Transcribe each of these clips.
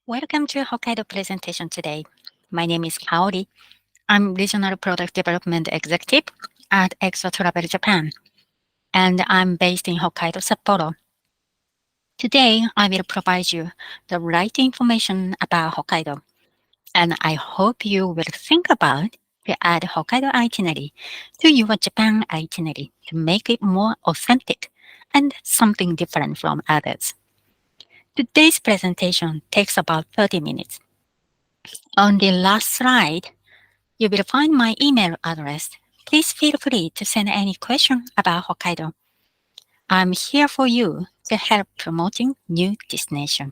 Welcome to Hokkaido presentation today. My name is Kaori. I'm Regional Product Development Executive at Exo Travel Japan, and I'm based in Hokkaido, Sapporo. Today, I will provide you the right information about Hokkaido, and I hope you will think about to add Hokkaido itinerary to your Japan itinerary to make it more authentic and something different from others. Today's presentation takes about 30 minutes. On the last slide, you will find my email address. Please feel free to send any question about Hokkaido. I'm here for you to help promoting new destination.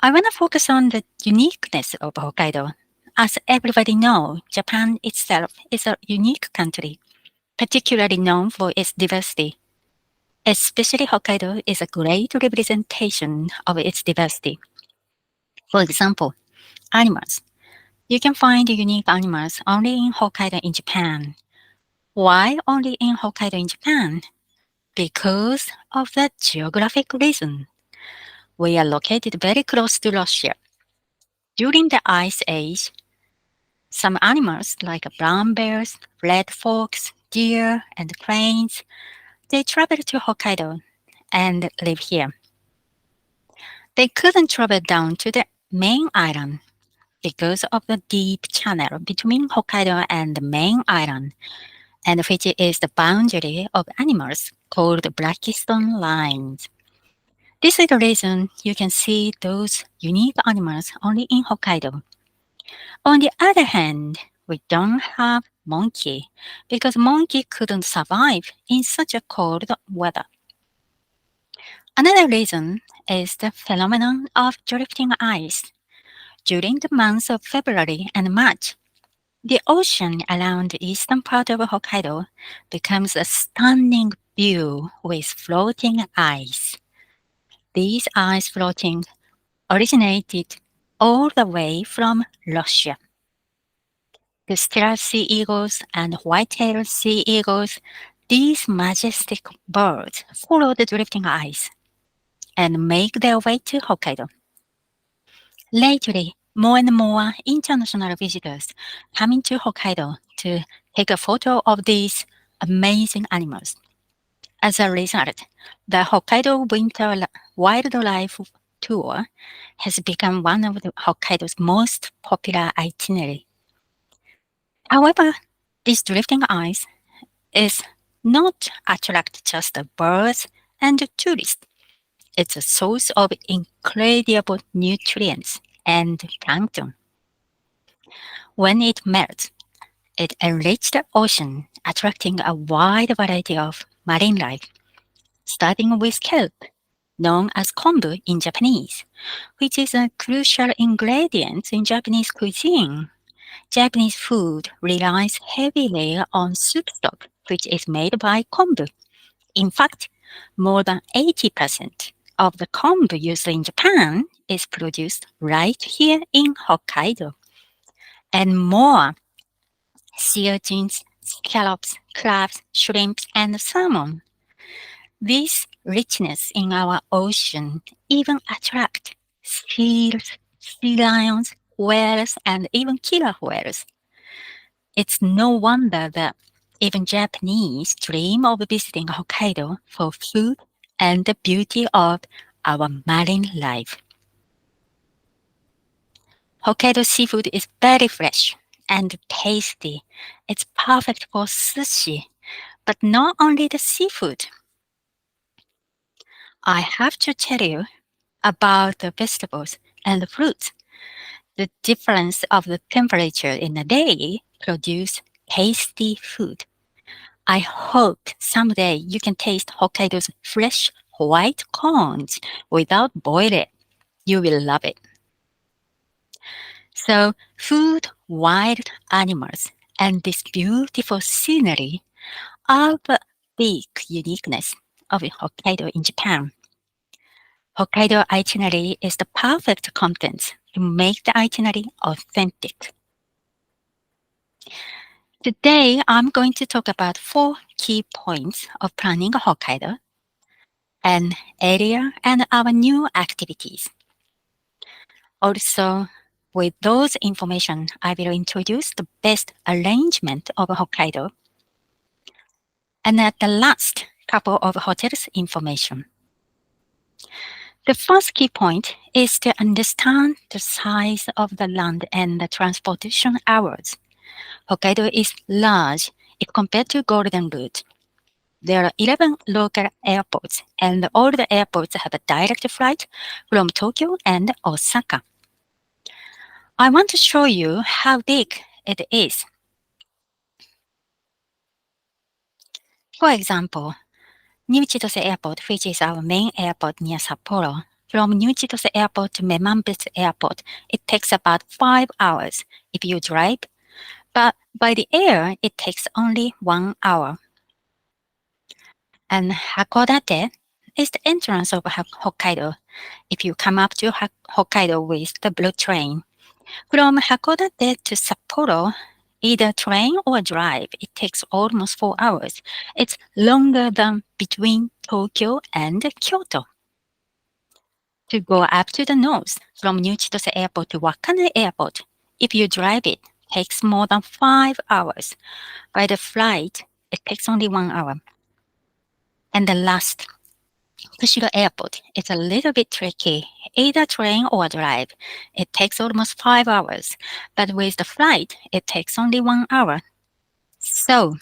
I want to focus on the uniqueness of Hokkaido. As everybody knows, Japan itself is a unique country, particularly known for its diversity. Especially Hokkaido is a great representation of its diversity. For example, animals. You can find unique animals only in Hokkaido in Japan. Why only in Hokkaido in Japan? Because of the geographic reason. We are located very close to Russia. During the Ice Age, some animals like brown bears, red fox, deer, and cranes, they traveled to Hokkaido and live here. They couldn't travel down to the main island because of the deep channel between Hokkaido and the main island, and which is the boundary of animals called Blackstone lines. This is the reason you can see those unique animals only in Hokkaido. On the other hand, we don't have monkey because monkey couldn't survive in such a cold weather. Another reason is the phenomenon of drifting ice. During the months of February and March, the ocean around the eastern part of Hokkaido becomes a stunning view with floating ice. These ice floating originated all the way from Russia. The sterile sea eagles and white-tailed sea eagles, these majestic birds follow the drifting ice and make their way to Hokkaido. Lately, more and more international visitors come into Hokkaido to take a photo of these amazing animals. As a result, the Hokkaido Winter Wildlife Tour has become one of Hokkaido's most popular itinerary. However, this drifting ice is not attract just the birds and the tourists. It's a source of incredible nutrients and plankton. When it melts, it enriches the ocean, attracting a wide variety of marine life, starting with kelp, known as kombu in Japanese, which is a crucial ingredient in Japanese cuisine. Japanese food relies heavily on soup stock, which is made by kombu. In fact, more than 80% of the kombu used in Japan is produced right here in Hokkaido. And more sea urchins, scallops, crabs, shrimps, and salmon. This richness in our ocean even attract seals, sea lions, whales, and even killer whales. It's no wonder that even Japanese dream of visiting Hokkaido for food and the beauty of our marine life. Hokkaido seafood is very fresh and tasty. It's perfect for sushi, but not only the seafood. I have to tell you about the vegetables and the fruits. The difference of the temperature in a day produce tasty food. I hope someday you can taste Hokkaido's fresh white corns without boiling. You will love it. So, food, wild animals, and this beautiful scenery are the big uniqueness of Hokkaido in Japan. Hokkaido itinerary is the perfect content to make the itinerary authentic. Today, I'm going to talk about 4 key points of planning Hokkaido, an area and our new activities. Also, with those information, I will introduce the best arrangement of Hokkaido. And at the last, couple of hotels information. The first key point is to understand the size of the land and the transportation hours. Hokkaido is large if compared to Golden Route. There are 11 local airports, and all the airports have a direct flight from Tokyo and Osaka. I want to show you how big it is. For example, New Chitose Airport, which is our main airport near Sapporo. From New Chitose Airport to Memambutsu Airport, it takes about 5 hours if you drive, but by the air, it takes only 1 hour. And Hakodate is the entrance of Hokkaido. If you come up to Hokkaido with the blue train, from Hakodate to Sapporo, either train or drive, it takes almost 4 hours. It's longer than between Tokyo and Kyoto. To go up to the north, from New Chitose Airport to Wakane Airport, if you drive it, takes more than 5 hours. By the flight, it takes only 1 hour. And the last, Kushiro Airport, is a little bit tricky. Either train or drive. It takes almost 5 hours, but with the flight, it takes only 1 hour. So,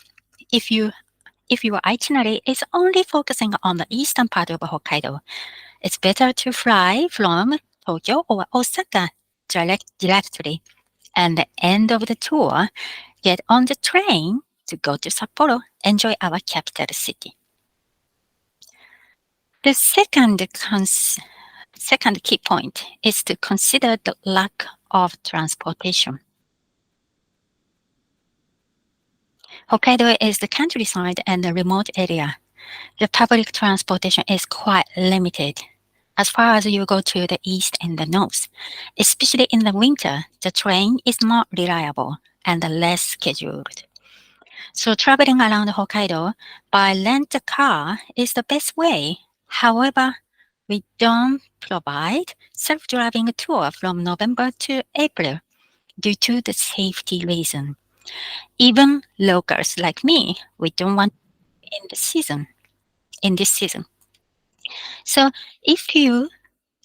if your itinerary is only focusing on the eastern part of Hokkaido, it's better to fly from Tokyo or Osaka directly. And the end of the tour, get on the train to go to Sapporo, enjoy our capital city. The second key point is to consider the lack of transportation. Hokkaido is the countryside and a remote area. The public transportation is quite limited as far as you go to the east and the north. Especially in the winter, the train is not reliable and less scheduled. So traveling around Hokkaido by rent a car is the best way. However, we don't provide self-driving tour from November to April due to the safety reason. Even locals like me, we don't want in this season. So if you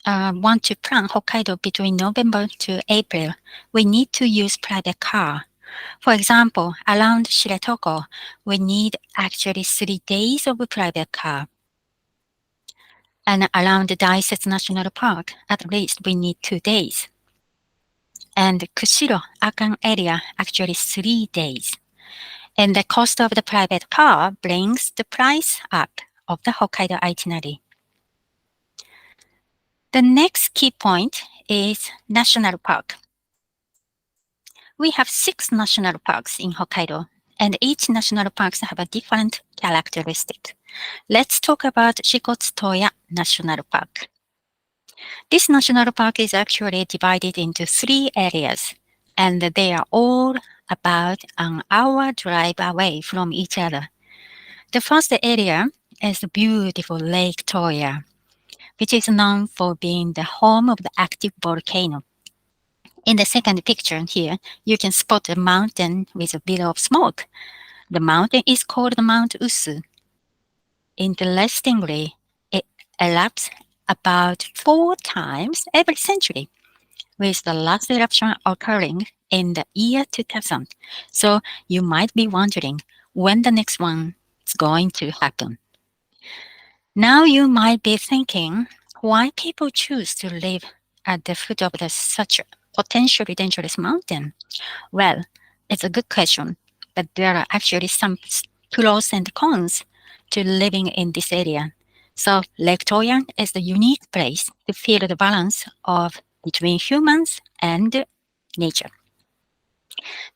want to plan Hokkaido between November to April, we need to use private car. For example, around Shiretoko, we need actually 3 days of private car. And around the Daisetsu National Park, at least we need 2 days. And Kushiro, Akan area, actually 3 days. And the cost of the private car brings the price up of the Hokkaido itinerary. The next key point is national park. We have 6 national parks in Hokkaido, and each national parks have a different characteristic. Let's talk about Shikotsutoya National Park. This national park is actually divided into 3 areas, and they are all about an hour drive away from each other. The first area is the beautiful Lake Toya, which is known for being the home of the active volcano. In the second picture here, you can spot a mountain with a bit of smoke. The mountain is called Mount Usu. Interestingly, it erupts about 4 times every century, with the last eruption occurring in the year 2000. So you might be wondering when the next one is going to happen. Now you might be thinking why people choose to live at the foot of such a potentially dangerous mountain. Well, it's a good question, but there are actually some pros and cons to living in this area. So Lake Toyan is the unique place to feel the balance of between humans and nature.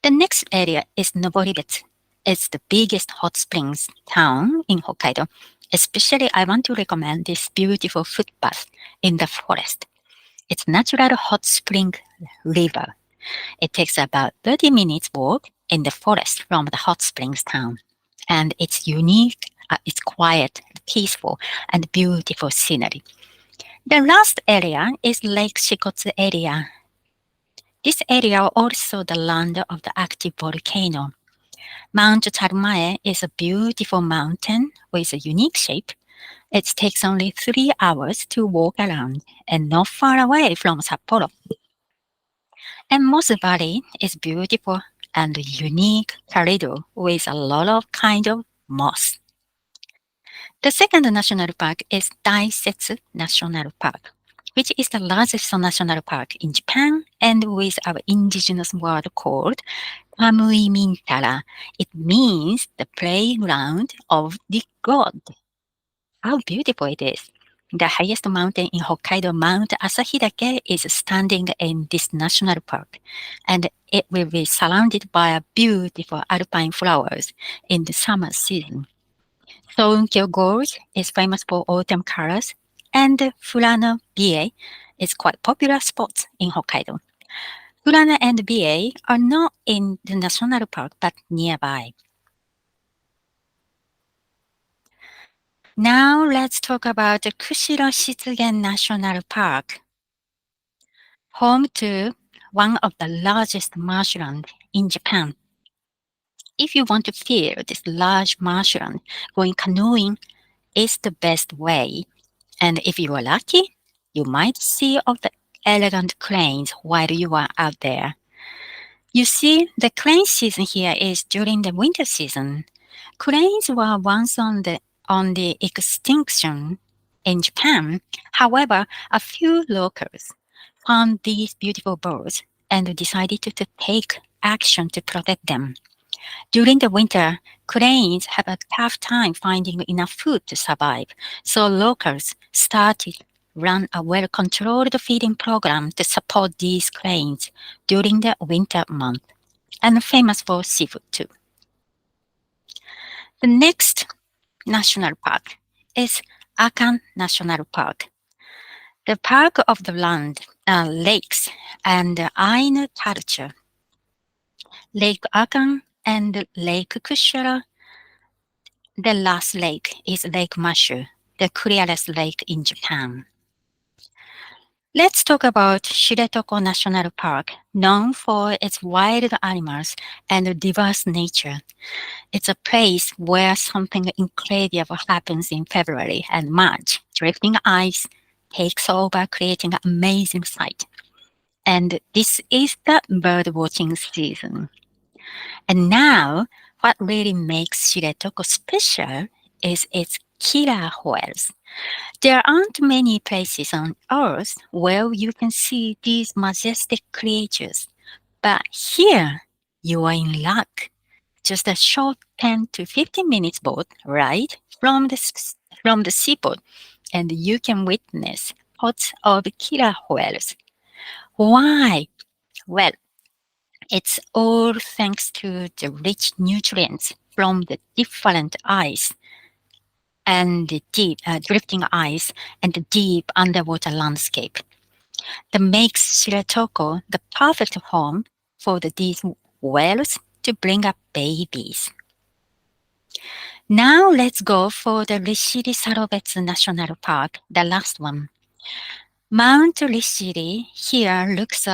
The next area is Noboribetsu. It's the biggest hot springs town in Hokkaido. Especially, I want to recommend this beautiful footpath in the forest. It's natural hot spring river. It takes about 30 minutes walk in the forest from the hot springs town. And it's unique, it's quiet, peaceful, and beautiful scenery. The last area is Lake Shikotsu area. This area also the land of the active volcano. Mount Tarmae is a beautiful mountain with a unique shape. It takes only 3 hours to walk around and not far away from Sapporo. And Moss Valley is beautiful and unique corridor with a lot of kind of moss. The second national park is Daisetsu National Park, which is the largest national park in Japan and with our indigenous word called Kamui Mintara. It means the playground of the god. How beautiful it is. The highest mountain in Hokkaido, Mount Asahidake, is standing in this national park, and it will be surrounded by beautiful alpine flowers in the summer season. Sounkyo Gorge is famous for autumn colors, and Furano Bie is quite popular spot in Hokkaido. Furano and Bie are not in the national park but nearby. Now let's talk about the Kushiro Shitsugen National Park, home to one of the largest marshland in Japan. If you want to feel this large marshland, going canoeing is the best way. And if you are lucky, you might see all the elegant cranes while you are out there. You see, the crane season here is during the winter season. Cranes were once on the extinction in Japan. However, a few locals found these beautiful birds and decided to take action to protect them. During the winter, cranes have a tough time finding enough food to survive, so locals started run a well-controlled feeding program to support these cranes during the winter month, and famous for seafood too. The next national park is Akan National Park. The park of the land, lakes, and Ainu culture. Lake Akan and Lake Kushara. The last lake is Lake Mashu, the clearest lake in Japan. Let's talk about Shiretoko National Park, known for its wild animals and diverse nature. It's a place where something incredible happens in February and March. Drifting ice takes over, creating an amazing sight. And this is the bird watching season. And now, what really makes Shiretoko special is its killer whales. There aren't many places on Earth where you can see these majestic creatures, but here you are in luck. Just a short 10 to 15 minutes boat ride from the seaport, and you can witness pods of killer whales. Why? Well, it's all thanks to the rich nutrients from the different ice and the deep drifting ice and the deep underwater landscape that makes Shiratoko the perfect home for these whales to bring up babies. Now let's go for the Rishiri Sarobetsu National Park, the last one. Mount Rishiri here looks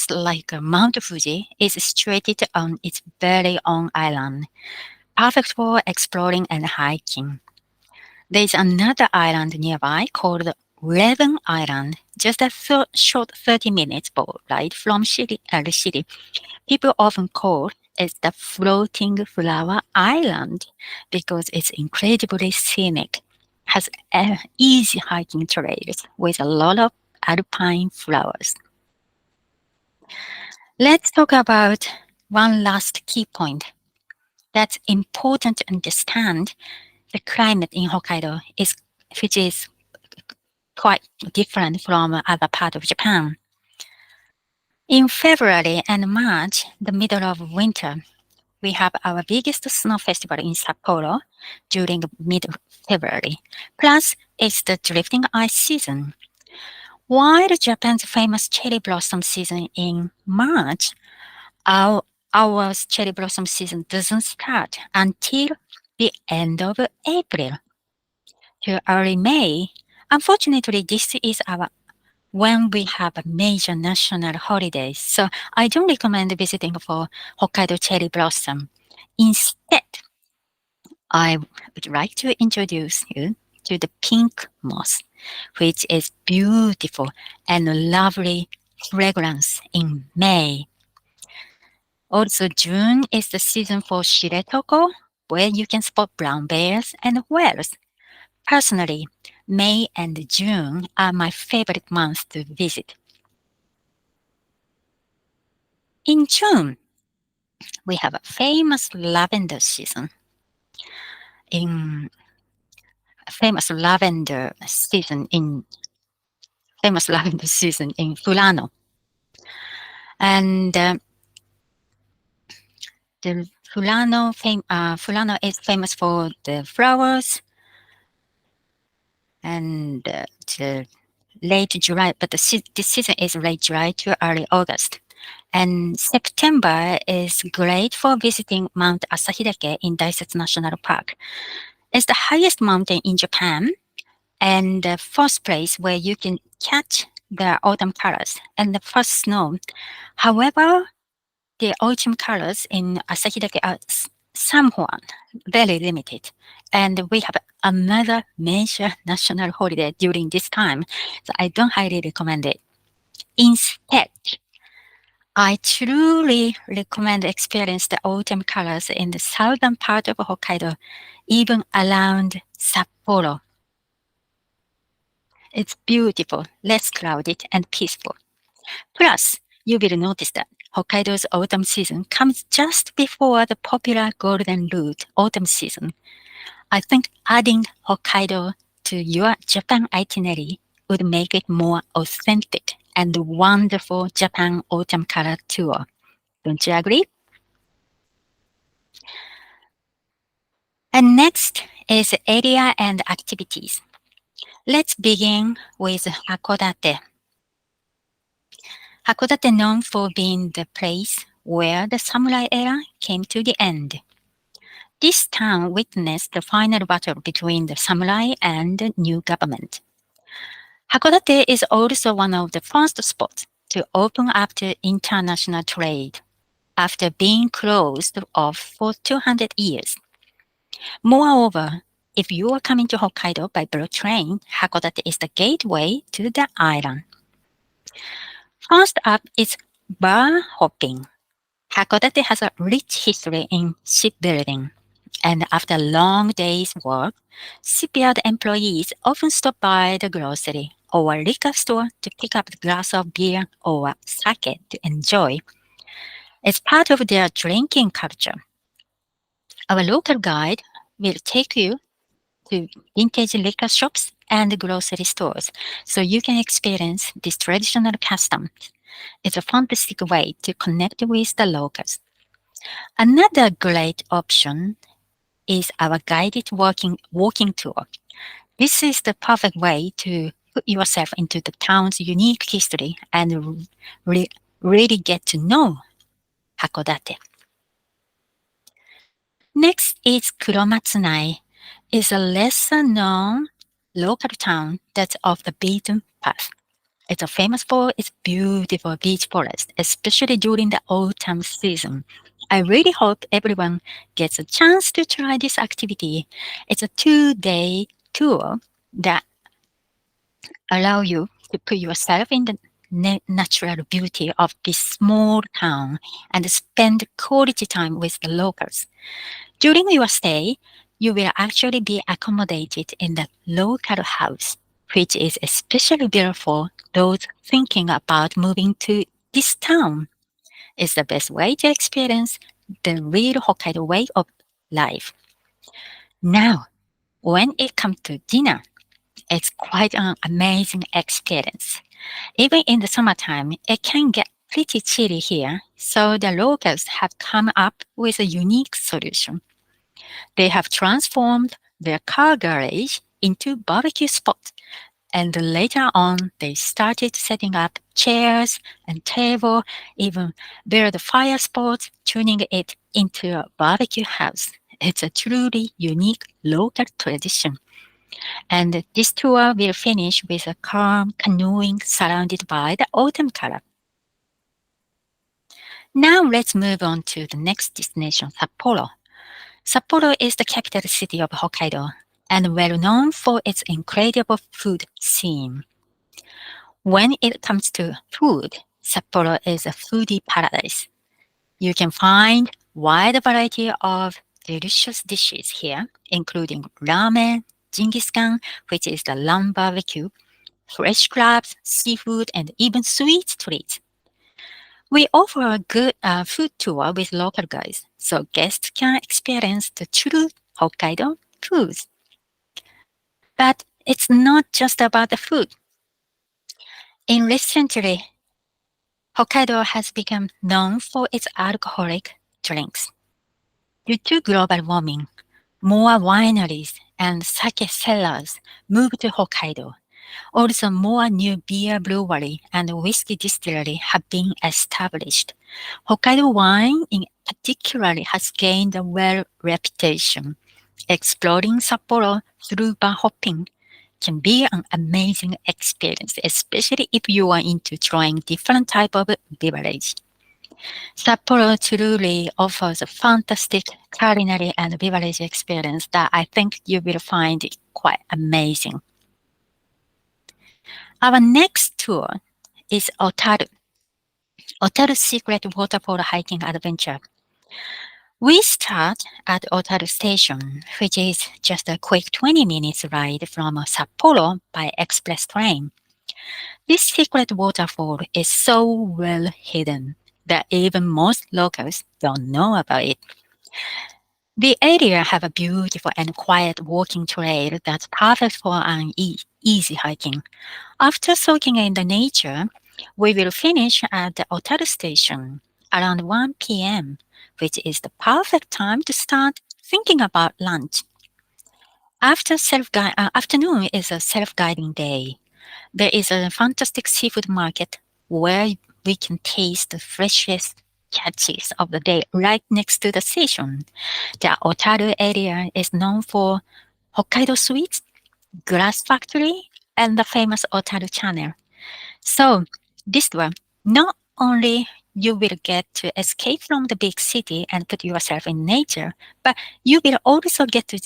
like Mount Fuji is situated on its very own island, perfect for exploring and hiking. There is another island nearby called Raven Island, just a short 30 minutes boat ride from Rishiri. People often call it the floating flower island because it's incredibly scenic, has easy hiking trails with a lot of alpine flowers. Let's talk about one last key point that's important to understand. The climate in Hokkaido which is quite different from other part of Japan. In February and March, the middle of winter, we have our biggest snow festival in Sapporo during mid-February. Plus, it's the drifting ice season. While Japan's famous cherry blossom season in March, our cherry blossom season doesn't start until the end of April. To early May, Unfortunately, this is our when we have a major national holiday, so I don't recommend visiting for Hokkaido cherry blossom. Instead, I would like to introduce you to the pink moss, which is beautiful and lovely fragrance in May. Also, June is the season for Shiretoko, where you can spot brown bears and whales. Personally, May and June are my favorite months to visit. In June, we have a in famous lavender season in Furano, and the Furano is famous for the flowers and the late July, but this season is late July to early August. And September is great for visiting Mount Asahidake in Daisetsu National Park. It's the highest mountain in Japan and the first place where you can catch the autumn colors and the first snow. However, the autumn colors in Asahidake are somewhat very limited, and we have another major national holiday during this time, so I don't highly recommend it. Instead, I truly recommend experience the autumn colors in the southern part of Hokkaido, even around Sapporo. It's beautiful, less crowded, and peaceful. Plus, you will notice that Hokkaido's autumn season comes just before the popular Golden Route autumn season. I think adding Hokkaido to your Japan itinerary would make it more authentic and wonderful Japan autumn color tour. Don't you agree? And next is area and activities. Let's begin with Hakodate. Hakodate known for being the place where the samurai era came to the end. This town witnessed the final battle between the samurai and the new government. Hakodate is also one of the first spots to open up to international trade after being closed off for 200 years. Moreover, if you are coming to Hokkaido by bullet train, Hakodate is the gateway to the island. First up is bar hopping. Hakodate has a rich history in shipbuilding, and after a long day's work, shipyard employees often stop by the grocery or liquor store to pick up a glass of beer or sake to enjoy. It's part of their drinking culture. Our local guide will take you to vintage liquor shops and grocery stores so you can experience this traditional custom. It's a fantastic way to connect with the locals. Another great option is our guided walking tour. This is the perfect way to put yourself into the town's unique history and really get to know Hakodate. Next is Kuromatsunai. It's a lesser known local town that's off the beaten path. It's famous for its beautiful beach forest, especially during the autumn season. I really hope everyone gets a chance to try this activity. It's a 2-day tour that allow you to put yourself in the natural beauty of this small town and spend quality time with the locals. During your stay, you will actually be accommodated in the local house, which is especially built for those thinking about moving to this town. It's the best way to experience the real Hokkaido way of life. Now, when it comes to dinner, it's quite an amazing experience. Even in the summertime, it can get pretty chilly here, so the locals have come up with a unique solution. They have transformed their car garage into barbecue spot, and later on they started setting up chairs and table, even build fire spots, turning it into a barbecue house. It's a truly unique local tradition. And this tour will finish with a calm canoeing surrounded by the autumn color. Now let's move on to the next destination, Sapporo. Sapporo is the capital city of Hokkaido and well known for its incredible food scene. When it comes to food, Sapporo is a foodie paradise. You can find wide variety of delicious dishes here, including ramen, Jingis which is the lamb barbecue, fresh crabs, seafood, and even sweet treats. We offer a good food tour with local guides, so guests can experience the true Hokkaido foods. But it's not just about the food. In recently, Hokkaido has become known for its alcoholic drinks. Due to global warming, more wineries and sake cellars moved to Hokkaido. Also, more new beer brewery and whiskey distillery have been established. Hokkaido wine in particular has gained a well reputation. Exploring Sapporo through bar hopping can be an amazing experience, especially if you are into trying different type of beverage. Sapporo truly offers a fantastic culinary and beverage experience that I think you will find quite amazing. Our next tour is Otaru. Otaru Secret Waterfall Hiking Adventure. We start at Otaru Station, which is just a quick 20 minutes ride from Sapporo by express train. This secret waterfall is so well hidden that even most locals don't know about it. The area have a beautiful and quiet walking trail that's perfect for an easy hiking. After soaking in the nature, we will finish at the Otaru station around 1 p.m., which is the perfect time to start thinking about lunch. Afternoon is a self-guiding day. There is a fantastic seafood market where we can taste the freshest catches of the day right next to the station. The Otaru area is known for Hokkaido sweets, glass factory, and the famous Otaru channel. So this one, not only you will get to escape from the big city and put yourself in nature, but you will also get to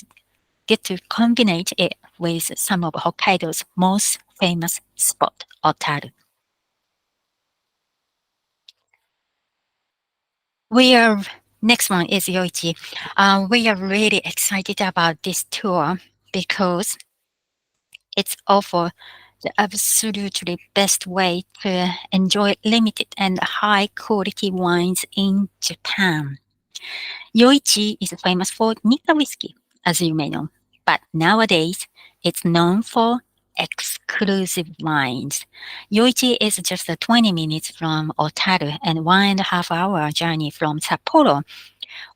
combine it with some of Hokkaido's most famous spot, Otaru. We are Next one is Yoichi. We are really excited about this tour because it's offer the absolutely best way to enjoy limited and high quality wines in Japan. Yoichi is famous for Nika whiskey, as you may know, but nowadays it's known for exclusive wines. Yoichi is just 20 minutes from Otaru and 1.5 hour journey from Sapporo.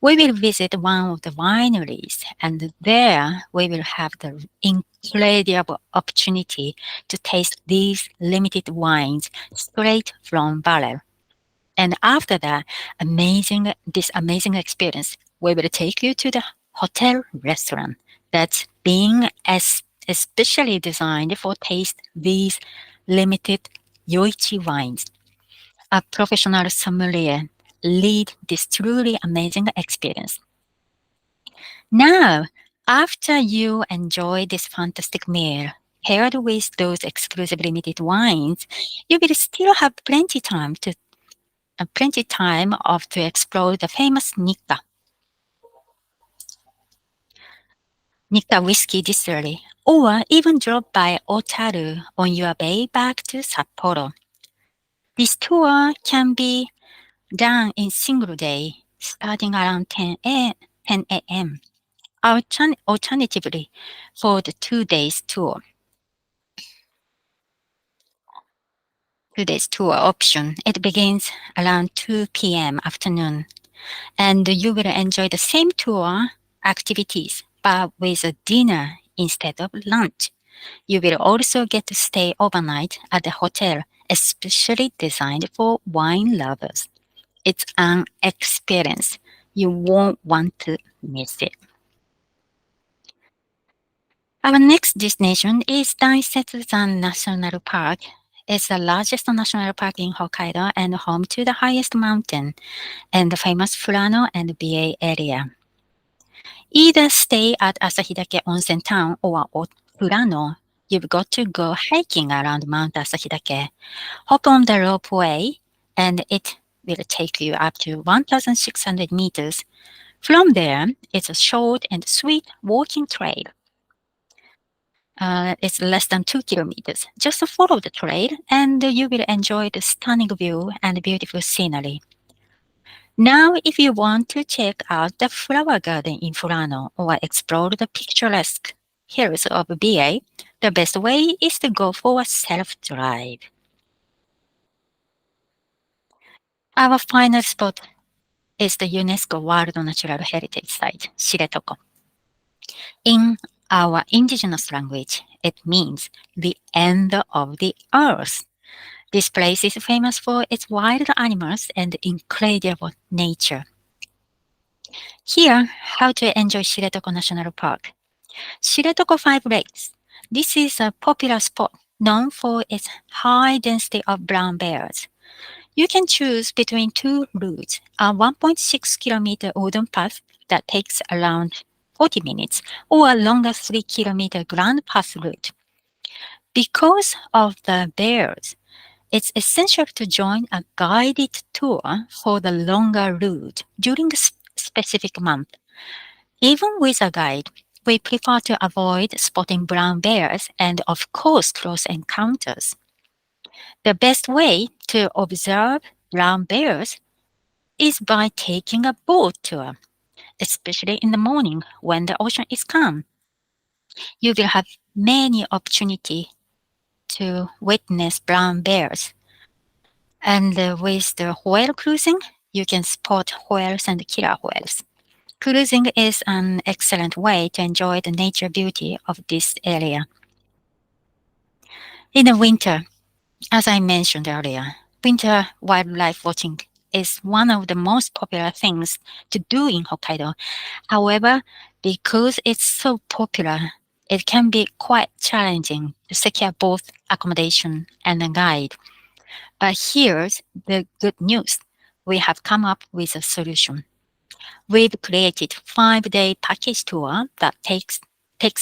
We will visit one of the wineries, and there we will have the incredible opportunity to taste these limited wines straight from barrel. And after that amazing experience, we will take you to the hotel restaurant that's being especially designed for taste these limited Yoichi wines. A professional sommelier lead this truly amazing experience. Now, after you enjoy this fantastic meal, paired with those exclusive limited wines, you will still have plenty time of to explore the famous Nikka whiskey distillery, or even drop by Otaru on your way back to Sapporo. This tour can be done in single day, starting around 10 a.m. Alternatively, for the 2 days tour option, it begins around 2 p.m. afternoon, and you will enjoy the same tour activities, but with a dinner instead of lunch. You will also get to stay overnight at the hotel, especially designed for wine lovers. It's an experience you won't want to miss it. Our next destination is Daisetsu-san National Park. It's the largest national park in Hokkaido and home to the highest mountain and the famous Furano and BA area. Either stay at Asahidake Onsen Town or Furano. You've got to go hiking around Mount Asahidake. Hop on the ropeway, and it will take you up to 1,600 meters. From there, it's a short and sweet walking trail. It's less than 2 kilometers. Just follow the trail, and you will enjoy the stunning view and beautiful scenery. Now, if you want to check out the flower garden in Furano or explore the picturesque hills of BA, the best way is to go for a self-drive. Our final spot is the UNESCO World Natural Heritage Site, Shiretoko. In our indigenous language, it means the end of the earth. This place is famous for its wild animals and incredible nature. Here, how to enjoy Shiretoko National Park. Shiretoko Five Lakes. This is a popular spot known for its high density of brown bears. You can choose between two routes, a 1.6-kilometer wooden path that takes around 40 minutes or a longer 3-kilometer grand path route. Because of the bears, it's essential to join a guided tour for the longer route during a specific month. Even with a guide, we prefer to avoid spotting brown bears and, of course, close encounters. The best way to observe brown bears is by taking a boat tour, especially in the morning when the ocean is calm. You will have many opportunities to witness brown bears. And with the whale cruising, you can spot whales and killer whales. Cruising is an excellent way to enjoy the nature beauty of this area. In the winter, as I mentioned earlier, winter wildlife watching is one of the most popular things to do in Hokkaido. However, because it's so popular, it can be quite challenging to secure both accommodation and a guide. But here's the good news. We have come up with a solution. We've created 5-day package tour that takes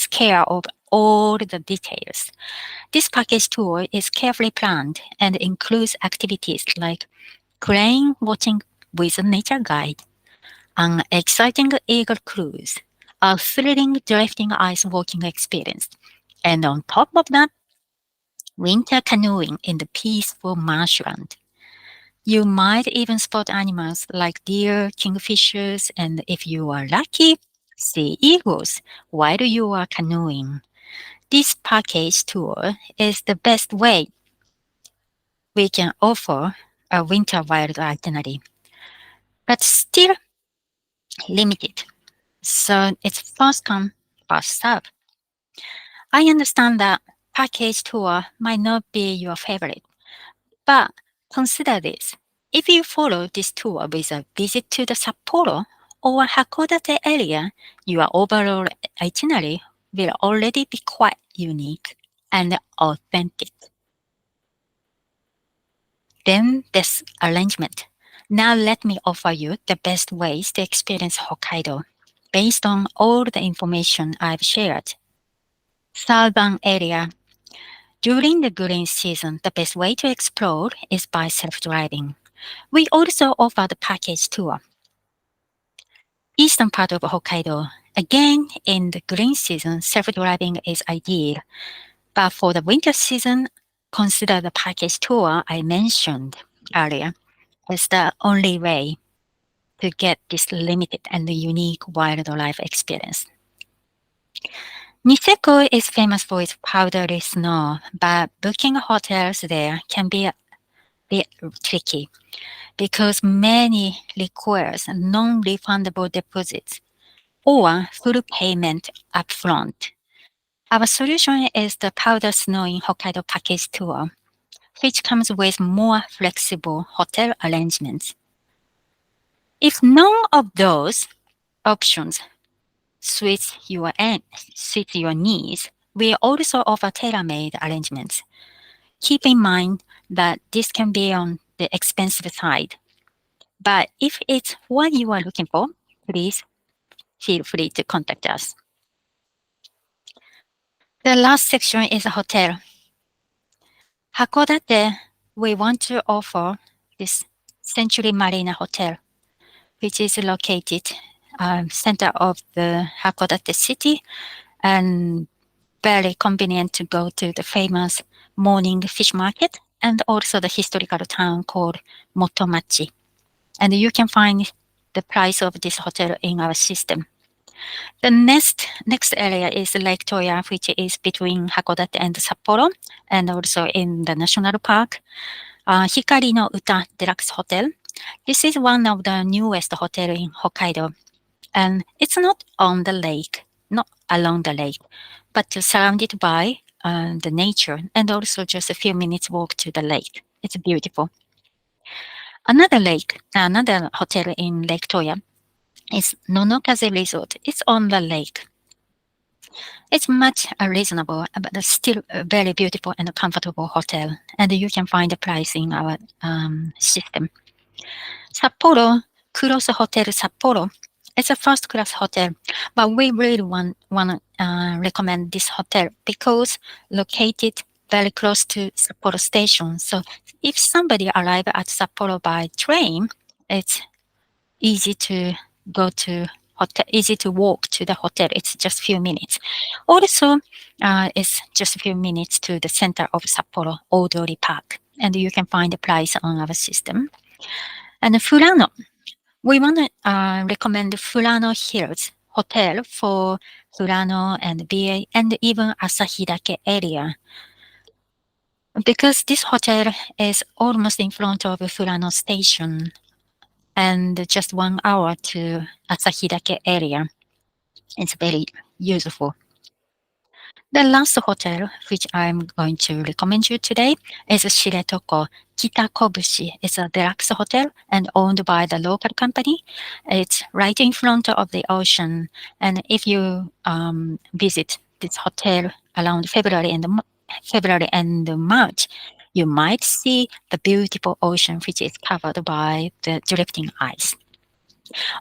care of all the details. This package tour is carefully planned and includes activities like crane watching with a nature guide, an exciting eagle cruise, a thrilling drifting ice walking experience, and on top of that, winter canoeing in the peaceful marshland. You might even spot animals like deer, kingfishers, and if you are lucky, see eagles while you are canoeing. This package tour is the best way we can offer a winter wild itinerary, but still limited. So it's first come, first serve. I understand that package tour might not be your favorite, but consider this. If you follow this tour with a visit to the Sapporo or Hakodate area, your overall itinerary will already be quite unique and authentic. Then this arrangement. Now let me offer you the best ways to experience Hokkaido based on all the information I've shared. Southern area. During the green season, the best way to explore is by self-driving. We also offer the package tour. Eastern part of Hokkaido. Again, in the green season, self-driving is ideal. But for the winter season, consider the package tour I mentioned earlier as the only way to get this limited and unique wildlife experience. Niseko is famous for its powdery snow, but booking hotels there can be a bit tricky because many requires non-refundable deposits or full payment upfront. Our solution is the powder snow in Hokkaido package tour, which comes with more flexible hotel arrangements. If none of those options suits your needs, we also offer tailor-made arrangements. Keep in mind that this can be on the expensive side, but if it's what you are looking for, please feel free to contact us. The last section is a hotel. Hakodate, we want to offer this Century Marina Hotel, which is located center of the Hakodate city and very convenient to go to the famous morning fish market and also the historical town called Motomachi. And you can find the price of this hotel in our system. The next area is Lake Toya, which is between Hakodate and Sapporo, and also in the national park. Hikari no Uta Deluxe Hotel. This is one of the newest hotel in Hokkaido, and it's not on the lake, not along the lake, but surrounded by the nature, and also just a few minutes walk to the lake. It's beautiful. Another hotel in Lake Toya is Nonokaze Resort. It's on the lake. It's much reasonable, but still a very beautiful and comfortable hotel. And you can find the price in our system. Sapporo, Kuros Hotel Sapporo. It's a first class hotel, but we really want to recommend this hotel because located very close to Sapporo station. So if somebody arrive at Sapporo by train, it's easy to go to hotel, easy to walk to the hotel. It's just a few minutes. Also, it's just a few minutes to the center of Sapporo, Odori Park, and you can find the price on our system. And Furano, we want to recommend Furano Hills Hotel for Furano and BA and even Asahidake area. Because this hotel is almost in front of Furano station and just 1 hour to Asahidake area. It's very useful. The last hotel which I'm going to recommend you today is Shiretoko Kitakobushi. It's a deluxe hotel and owned by the local company. It's right in front of the ocean. And if you visit this hotel around February and March, you might see the beautiful ocean which is covered by the drifting ice.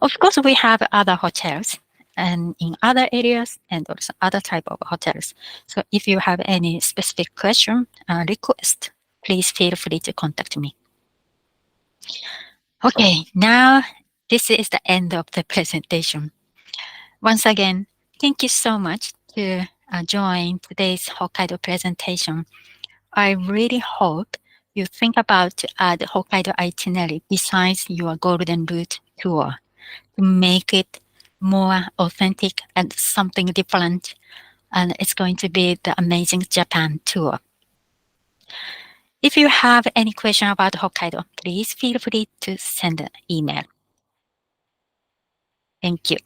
Of course, we have other hotels and in other areas and also other type of hotels. So if you have any specific question, request, please feel free to contact me. Okay, now this is the end of the presentation. Once again, thank you so much to join today's Hokkaido presentation. I really hope you think about to add Hokkaido itinerary besides your Golden Route tour to make it more authentic and something different. And it's going to be the amazing Japan tour. If you have any question about Hokkaido, please feel free to send an email. Thank you.